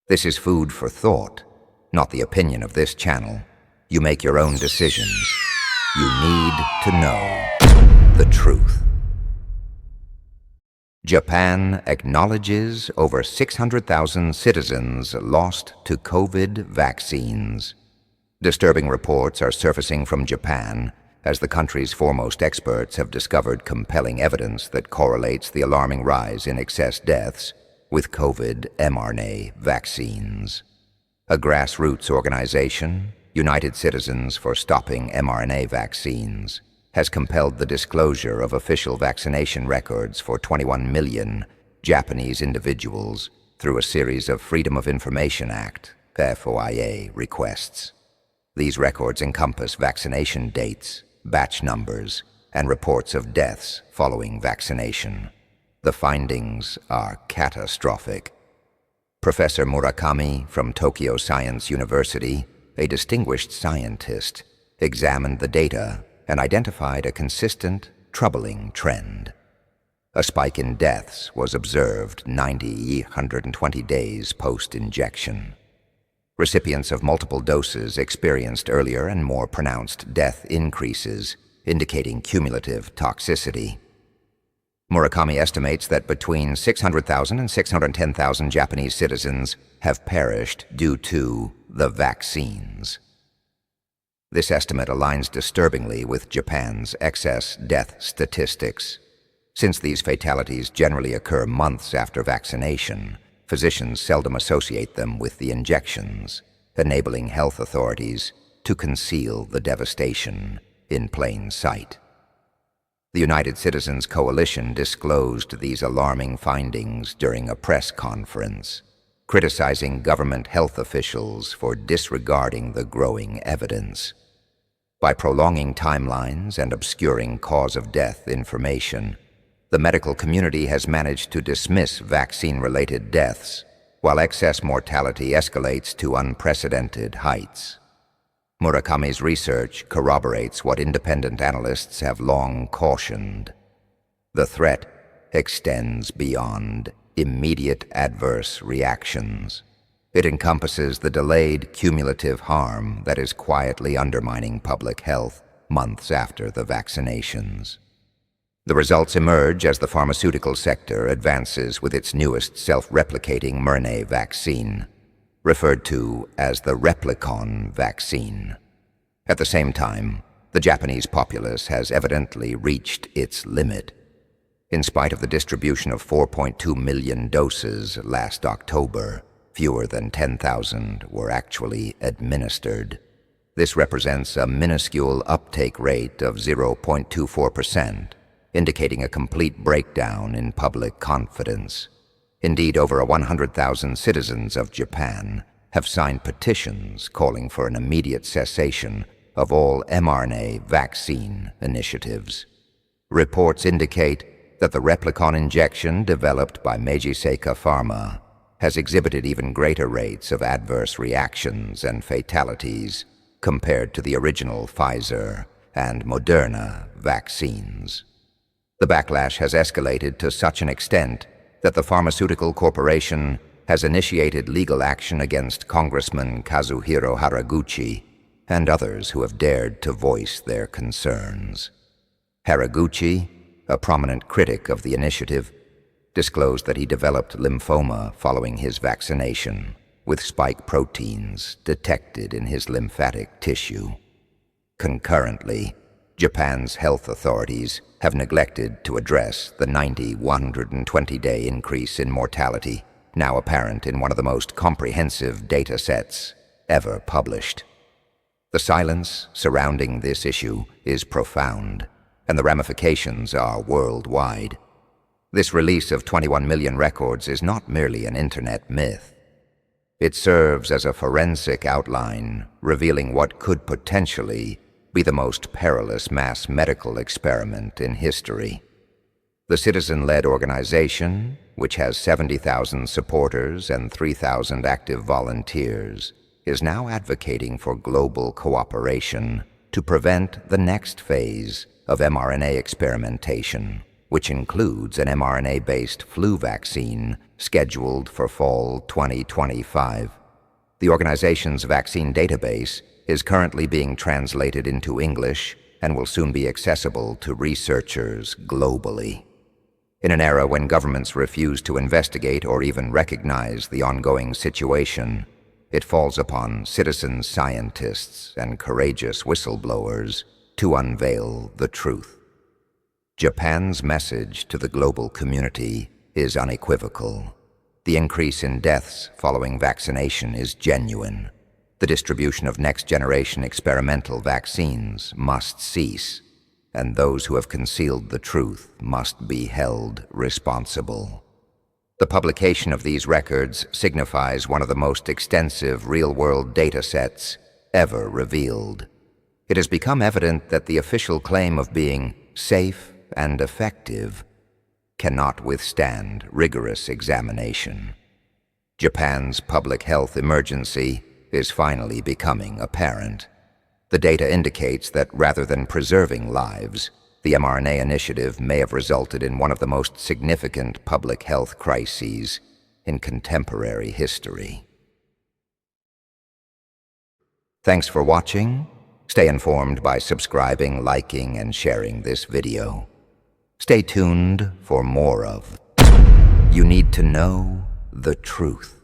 This is food for thought, not the opinion of this channel. You make your own decisions. You need to know the truth. Japan acknowledges over 600,000 citizens lost to COVID vaccines. Disturbing reports are surfacing from Japan as the country's foremost experts have discovered compelling evidence that correlates the alarming rise in excess deaths with COVID mRNA vaccines. A grassroots organization, United Citizens for Stopping mRNA Vaccines, has compelled the disclosure of official vaccination records for 21 million Japanese individuals through a series of Freedom of Information Act (FOIA) requests. These records encompass vaccination dates, batch numbers, and reports of deaths following vaccination. The findings are catastrophic. Professor Murakami from Tokyo Science University, a distinguished scientist, examined the data and identified a consistent, troubling trend. A spike in deaths was observed 120 days post-injection. Recipients of multiple doses experienced earlier and more pronounced death increases, indicating cumulative toxicity. Murakami estimates that between 600,000 and 610,000 Japanese citizens have perished due to the vaccines. This estimate aligns disturbingly with Japan's excess death statistics. Since these fatalities generally occur months after vaccination, physicians seldom associate them with the injections, enabling health authorities to conceal the devastation in plain sight. The United Citizens Coalition disclosed these alarming findings during a press conference, criticizing government health officials for disregarding the growing evidence. By prolonging timelines and obscuring cause-of-death information, the medical community has managed to dismiss vaccine-related deaths, while excess mortality escalates to unprecedented heights. Murakami's research corroborates what independent analysts have long cautioned. The threat extends beyond immediate adverse reactions. It encompasses the delayed cumulative harm that is quietly undermining public health months after the vaccinations. The results emerge as the pharmaceutical sector advances with its newest self-replicating mRNA vaccine, referred to as the replicon vaccine. At the same time, the Japanese populace has evidently reached its limit. In spite of the distribution of 4.2 million doses last October, fewer than 10,000 were actually administered. This represents a minuscule uptake rate of 0.24%, indicating a complete breakdown in public confidence. Indeed, over 100,000 citizens of Japan have signed petitions calling for an immediate cessation of all mRNA vaccine initiatives. Reports indicate that the replicon injection developed by Meiji Seika Pharma has exhibited even greater rates of adverse reactions and fatalities compared to the original Pfizer and Moderna vaccines. The backlash has escalated to such an extent that the pharmaceutical corporation has initiated legal action against Congressman Kazuhiro Haraguchi and others who have dared to voice their concerns. Haraguchi, a prominent critic of the initiative, disclosed that he developed lymphoma following his vaccination, with spike proteins detected in his lymphatic tissue. Concurrently, Japan's health authorities have neglected to address the 120-day increase in mortality, now apparent in one of the most comprehensive data sets ever published. The silence surrounding this issue is profound, and the ramifications are worldwide. This release of 21 million records is not merely an internet myth. It serves as a forensic outline revealing what could potentially be the most perilous mass medical experiment in history. The citizen-led organization, which has 70,000 supporters and 3,000 active volunteers, is now advocating for global cooperation to prevent the next phase of mRNA experimentation, which includes an mRNA-based flu vaccine scheduled for fall 2025. The organization's vaccine database is currently being translated into English and will soon be accessible to researchers globally. In an era when governments refuse to investigate or even recognize the ongoing situation, it falls upon citizen scientists and courageous whistleblowers to unveil the truth. Japan's message to the global community is unequivocal. The increase in deaths following vaccination is genuine. The distribution of next-generation experimental vaccines must cease, and those who have concealed the truth must be held responsible. The publication of these records signifies one of the most extensive real-world data sets ever revealed. It has become evident that the official claim of being safe and effective cannot withstand rigorous examination. Japan's public health emergency is finally becoming apparent. The data indicates that rather than preserving lives, the mRNA initiative may have resulted in one of the most significant public health crises in contemporary history. Thanks for watching. Stay informed by subscribing, liking, and sharing this video. Stay tuned for more of You Need to Know the Truth.